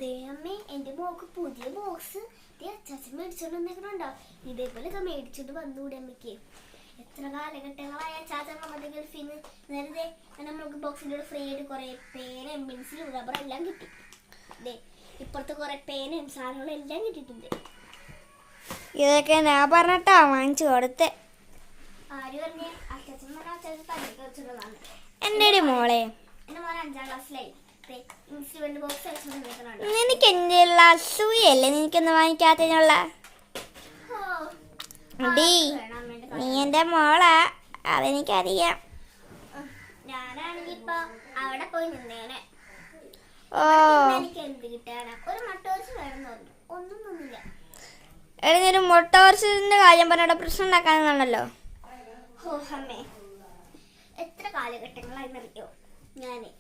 ദേ അമ്മേ, എന്റെ മോക്ക് പുതിയ ബോക്സ് അച്ചാച്ചൻ മേടിച്ചോണ്ട് വന്നേക്കണുണ്ടോ? ഇതേപോലെ മേടിച്ചോണ്ട് വന്നൂടെ അമ്മയ്ക്ക്? എത്ര കാലഘട്ടങ്ങളായ അച്ചാച്ചൻ നമ്മുടെ ഗൾഫിന്ന് നേരത്തെ നമ്മൾക്ക് ബോക്സിന്റെ ഫ്രീ ആയിട്ട് കുറെ പേനയും പെൻസിലും റബ്ബർ എല്ലാം കിട്ടി. ദേ ഇപ്പുറത്ത് കുറെ പേനയും സാധനങ്ങളും എല്ലാം കിട്ടിയിട്ടുണ്ട്. ഇതൊക്കെ ഞാൻ പറഞ്ഞിട്ടാ വാങ്ങിച്ചു കൊടുത്തേ. ആര് പറഞ്ഞേ? അച്ചാച്ചൻ പറഞ്ഞ അച്ചാച്ചൻ തലക്ക് വെച്ചിട്ടുള്ളതാണ്. എന്റെ മോളെ, എന്റെ മോൻ 5ാം ക്ലാസ്സിലായി. ഇൻസ്ട്രുമെന്റ് ബോക്സ് വെച്ചിട്ടുണ്ട്. നിനക്ക് എന്നുള്ള അസൂയല്ലേ നിനക്കൊന്ന് വാങ്ങിക്കാത്തതിനുള്ള? നീ എന്റെ മോളാ, അതെനിക്കറിയാം. ഞാനാണെങ്കി ഇപ്പൊ അവിടെ പോയി നിന്നേനെ. എനിക്ക് എന്ത് കിട്ടാനാ? ഒരു മട്ടോർച്ച് വേണമെന്ന് പറഞ്ഞു, ഒന്നും തന്നില്ല. ഒരു മൊട്ടോർച്ചിന്റെ കാര്യം പറഞ്ഞ പ്രശ്നം ഉണ്ടാക്കാനാണല്ലോ. ഓ അമ്മേ, എത്ര കാലഘട്ടങ്ങളായി അറിയോ ഞാന്